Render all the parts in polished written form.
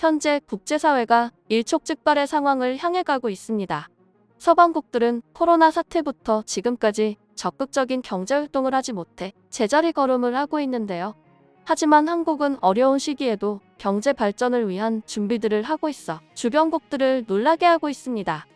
현재 국제사회가 일촉즉발의 상황을 향해 가고 있습니다. 서방국들은 코로나 사태부터 지금까지 적극적인 경제활동을 하지 못해 제자리 걸음을 하고 있는데요. 하지만 한국은 어려운 시기에도 경제 발전을 위한 준비들을 하고 있어 주변국들을 놀라게 하고 있습니다.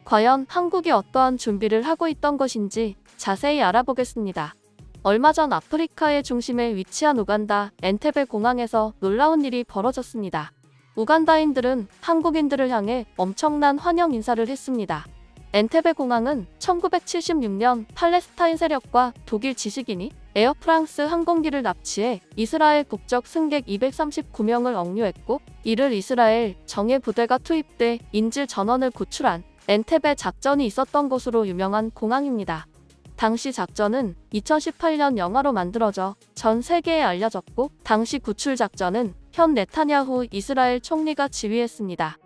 과연 한국이 어떠한 준비를 하고 있던 것인지 자세히 알아보겠습니다. 얼마 전 아프리카의 중심에 위치한 우간다 엔테베 공항에서 놀라운 일이 벌어졌습니다. 우간다인들은 한국인들을 향해 엄청난 환영 인사를 했습니다. 엔테베 공항은 1976년 팔레스타인 세력과 독일 지식인이 에어프랑스 항공기를 납치해 이스라엘 국적 승객 239명을 억류했고, 이를 이스라엘 정예 부대가 투입돼 인질 전원을 구출한 엔테베 작전이 있었던 것으로 유명한 공항입니다. 당시 작전은 2018년 영화로 만들어져 전 세계에 알려졌고, 당시 구출 작전은 현 네타냐후 이스라엘 총리가 지휘했습니다.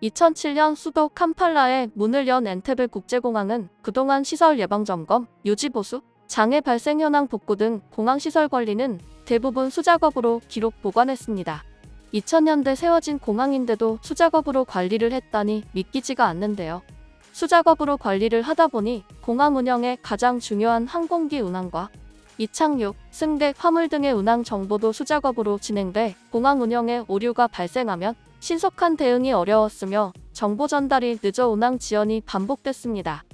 2007년 수도 캄팔라에 문을 연 엔테베 국제공항은 그동안 시설 예방점검, 유지보수, 장애 발생 현황 복구 등 공항시설 관리는 대부분 수작업으로 기록 보관했습니다. 2000년대 세워진 공항인데도 수작업으로 관리를 했다니 믿기지가 않는데요. 수작업으로 관리를 하다 보니 공항 운영에 가장 중요한 항공기 운항과 이착륙, 승객, 화물 등의 운항 정보도 수작업으로 진행돼 공항 운영에 오류가 발생하면 신속한 대응이 어려웠으며 정보 전달이 늦어 운항 지연이 반복됐습니다.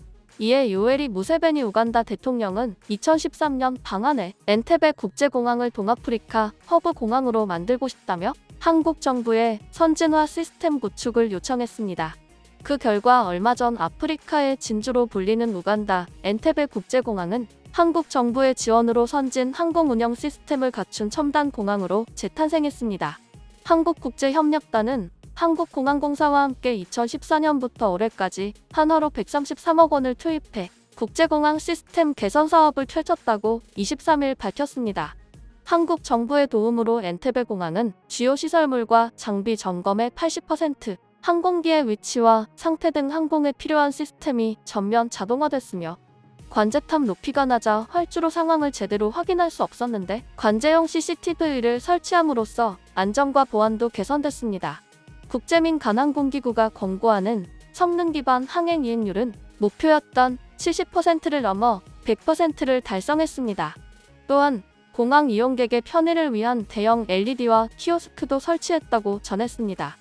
이에 요에리 무세베니 우간다 대통령은 2013년 방한해 엔테베 국제공항을 동아프리카 허브 공항으로 만들고 싶다며 한국 정부에 선진화 시스템 구축을 요청했습니다. 그 결과 얼마 전 아프리카의 진주로 불리는 우간다 엔테베 국제공항은 한국 정부의 지원으로 선진 항공 운영 시스템을 갖춘 첨단 공항으로 재탄생했습니다. 한국국제협력단은 한국공항공사와 함께 2014년부터 올해까지 한화로 133억 원을 투입해 국제공항 시스템 개선 사업을 펼쳤다고 23일 밝혔습니다. 한국 정부의 도움으로 엔테베 공항은 주요 시설물과 장비 점검의 80%, 항공기의 위치와 상태 등 항공에 필요한 시스템이 전면 자동화됐으며, 관제탑 높이가 낮아 활주로 상황을 제대로 확인할 수 없었는데 관제형 CCTV를 설치함으로써 안전과 보안도 개선됐습니다. 국제민 간항공기구가 권고하는 성능 기반 항행 이행률은 목표였던 70%를 넘어 100%를 달성했습니다. 또한 공항 이용객의 편의를 위한 대형 LED와 키오스크도 설치했다고 전했습니다.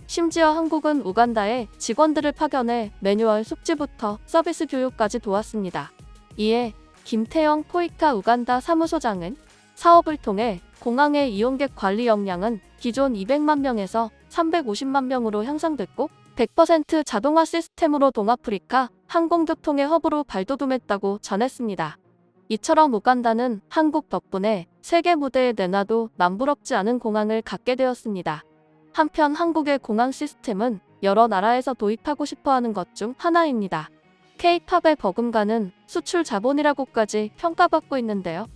심지어 한국은 우간다에 직원들을 파견해 매뉴얼 숙지부터 서비스 교육까지 도왔습니다. 이에 김태영 포이카 우간다 사무소장은 사업을 통해 공항의 이용객 관리 역량은 기존 200만 명에서 350만 명으로 향상됐고 100% 자동화 시스템으로 동아프리카 항공교통의 허브로 발돋움했다고 전했습니다. 이처럼 우간다는 한국 덕분에 세계 무대에 내놔도 남부럽지 않은 공항을 갖게 되었습니다. 한편 한국의 공항 시스템은 여러 나라에서 도입하고 싶어하는 것 중 하나입니다. K-팝의 버금가는 수출 자본이라고까지 평가받고 있는데요.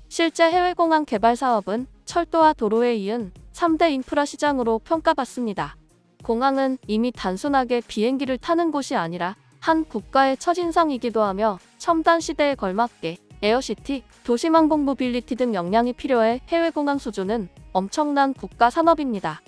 실제 해외 공항 개발 사업은 철도와 도로에 이은 3대 인프라 시장으로 평가받습니다. 공항은 이미 단순하게 비행기를 타는 곳이 아니라 한 국가의 첫인상이기도 하며 첨단 시대에 걸맞게 에어시티, 도심항공 모빌리티 등 역량이 필요해 해외 공항 수주는 엄청난 국가 산업입니다.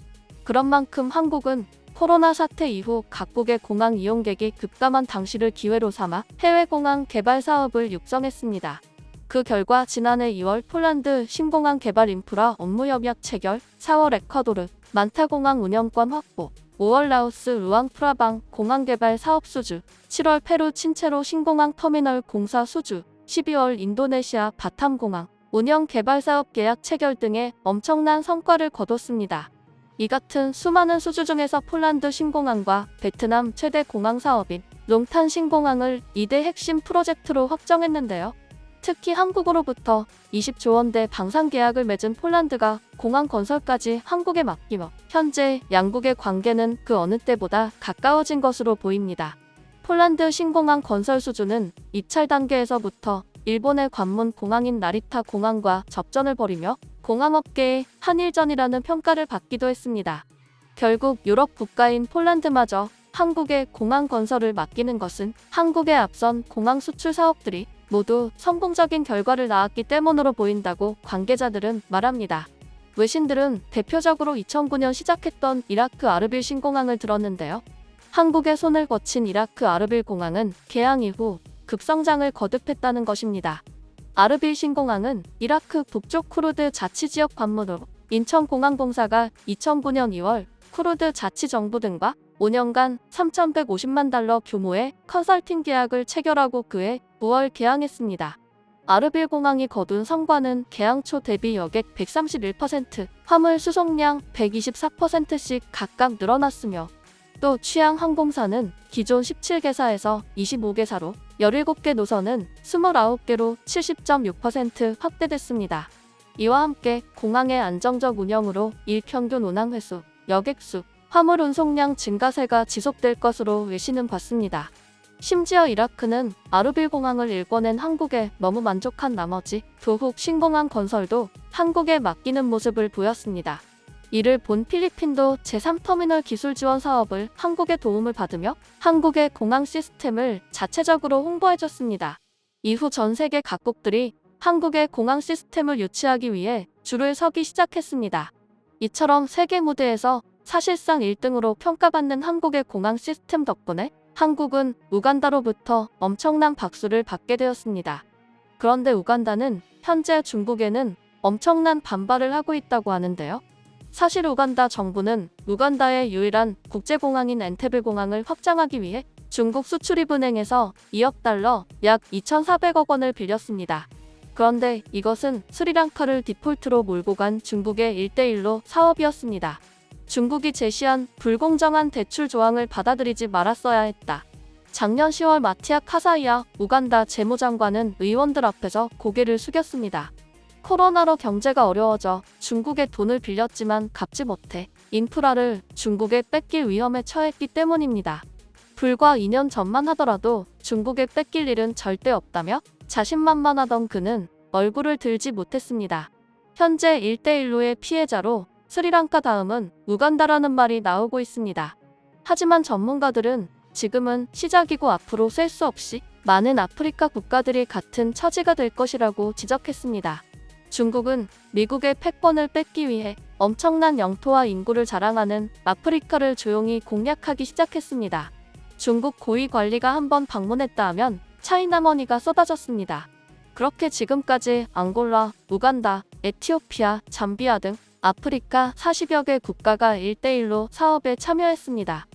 그런 만큼 한국은 코로나 사태 이후 각국의 공항 이용객이 급감한 당시를 기회로 삼아 해외 공항 개발 사업을 육성했습니다. 그 결과 지난해 2월 폴란드 신공항 개발 인프라 업무 협약 체결, 4월 에콰도르 만타공항 운영권 확보, 5월 라오스 루앙프라방 공항 개발 사업 수주, 7월 페루 친체로 신공항 터미널 공사 수주, 12월 인도네시아 바탐공항 운영 개발 사업 계약 체결 등의 엄청난 성과를 거뒀습니다. 이 같은 수많은 수주 중에서 폴란드 신공항과 베트남 최대 공항 사업인 롱탄 신공항을 2대 핵심 프로젝트로 확정했는데요. 특히 한국으로부터 20조 원대 방산 계약을 맺은 폴란드가 공항 건설까지 한국에 맡기며 현재 양국의 관계는 그 어느 때보다 가까워진 것으로 보입니다. 폴란드 신공항 건설 수주는 입찰 단계에서부터 일본의 관문 공항인 나리타 공항과 접전을 벌이며 공항업계의 한일전이라는 평가를 받기도 했습니다. 결국 유럽 국가인 폴란드마저 한국의 공항 건설을 맡기는 것은 한국의 앞선 공항 수출 사업들이 모두 성공적인 결과를 낳았기 때문으로 보인다고 관계자들은 말합니다. 외신들은 대표적으로 2009년 시작했던 이라크 아르빌 신공항을 들었는데요. 한국의 손을 거친 이라크 아르빌 공항은 개항 이후 급성장을 거듭했다는 것입니다. 아르빌 신공항은 이라크 북쪽 쿠르드 자치지역 관문으로 인천공항공사가 2009년 2월 쿠르드 자치정부 등과 5년간 3,150만 달러 규모의 컨설팅 계약을 체결하고 그해 9월 개항했습니다. 아르빌 공항이 거둔 성과는 개항 초 대비 여객 131%, 화물 수송량 124%씩 각각 늘어났으며 또 취향 항공사는 기존 17개사에서 25개사로 17개 노선은 29개로 70.6% 확대됐습니다. 이와 함께 공항의 안정적 운영으로 일평균 운항 횟수, 여객수, 화물 운송량 증가세가 지속될 것으로 외신은 봤습니다. 심지어 이라크는 아르빌 공항을 일궈낸 한국에 너무 만족한 나머지 도훅 신공항 건설도 한국에 맡기는 모습을 보였습니다. 이를 본 필리핀도 제3터미널 기술 지원 사업을 한국의 도움을 받으며 한국의 공항 시스템을 자체적으로 홍보해줬습니다. 이후 전 세계 각국들이 한국의 공항 시스템을 유치하기 위해 줄을 서기 시작했습니다. 이처럼 세계 무대에서 사실상 1등으로 평가받는 한국의 공항 시스템 덕분에 한국은 우간다로부터 엄청난 박수를 받게 되었습니다. 그런데 우간다는 현재 중국에는 엄청난 반발을 하고 있다고 하는데요. 사실 우간다 정부는 우간다의 유일한 국제공항인 엔테베 공항을 확장하기 위해 중국 수출입은행에서 2억 달러, 약 2,400억 원을 빌렸습니다. 그런데 이것은 스리랑카를 디폴트로 몰고 간 중국의 1대1로 사업이었습니다. 중국이 제시한 불공정한 대출 조항을 받아들이지 말았어야 했다. 작년 10월 마티아 카사이아 우간다 재무장관은 의원들 앞에서 고개를 숙였습니다. 코로나로 경제가 어려워져 중국에 돈을 빌렸지만 갚지 못해 인프라를 중국에 뺏길 위험에 처했기 때문입니다. 불과 2년 전만 하더라도 중국에 뺏길 일은 절대 없다며 자신만만하던 그는 얼굴을 들지 못했습니다. 현재 1대1로의 피해자로 스리랑카 다음은 우간다라는 말이 나오고 있습니다. 하지만 전문가들은 지금은 시작이고 앞으로 셀 수 없이 많은 아프리카 국가들이 같은 처지가 될 것이라고 지적했습니다. 중국은 미국의 패권을 뺏기 위해 엄청난 영토와 인구를 자랑하는 아프리카를 조용히 공략하기 시작했습니다. 중국 고위 관리가 한번 방문했다 하면 차이나머니가 쏟아졌습니다. 그렇게 지금까지 앙골라, 우간다, 에티오피아, 잠비아 등 아프리카 40여 개 국가가 1대1로 사업에 참여했습니다.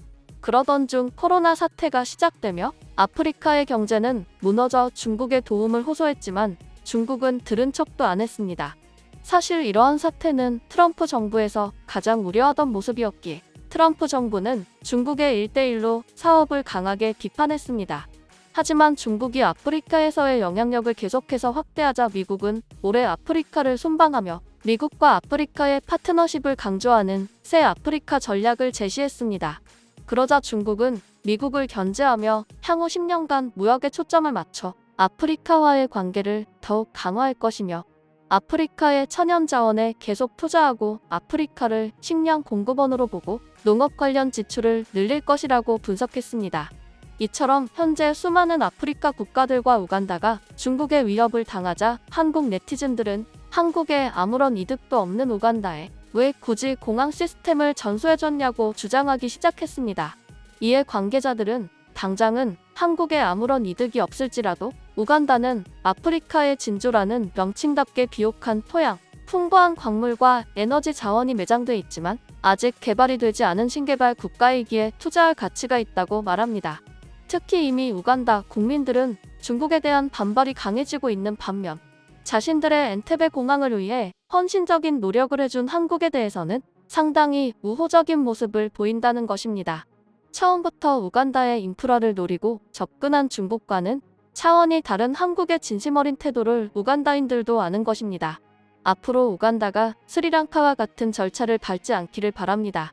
그러던 중 코로나 사태가 시작되며 아프리카의 경제는 무너져 중국의 도움을 호소했지만 중국은 들은 척도 안 했습니다. 사실 이러한 사태는 트럼프 정부에서 가장 우려하던 모습이었기에 트럼프 정부는 중국의 1대1로 사업을 강하게 비판했습니다. 하지만 중국이 아프리카에서의 영향력을 계속해서 확대하자 미국은 올해 아프리카를 순방하며 미국과 아프리카의 파트너십을 강조하는 새 아프리카 전략을 제시했습니다. 그러자 중국은 미국을 견제하며 향후 10년간 무역에 초점을 맞춰 아프리카와의 관계를 더욱 강화할 것이며 아프리카의 천연 자원에 계속 투자하고 아프리카를 식량 공급원으로 보고 농업 관련 지출을 늘릴 것이라고 분석했습니다. 이처럼 현재 수많은 아프리카 국가들과 우간다가 중국의 위협을 당하자 한국 네티즌들은 한국에 아무런 이득도 없는 우간다에 왜 굳이 공항 시스템을 전수해줬냐고 주장하기 시작했습니다. 이에 관계자들은 당장은 한국에 아무런 이득이 없을지라도 우간다는 아프리카의 진주라는 명칭답게 비옥한 토양, 풍부한 광물과 에너지 자원이 매장돼 있지만 아직 개발이 되지 않은 신개발 국가이기에 투자할 가치가 있다고 말합니다. 특히 이미 우간다 국민들은 중국에 대한 반발이 강해지고 있는 반면 자신들의 엔테베 공항을 위해 헌신적인 노력을 해준 한국에 대해서는 상당히 우호적인 모습을 보인다는 것입니다. 처음부터 우간다의 인프라를 노리고 접근한 중국과는 차원이 다른 한국의 진심 어린 태도를 우간다인들도 아는 것입니다. 앞으로 우간다가 스리랑카와 같은 절차를 밟지 않기를 바랍니다.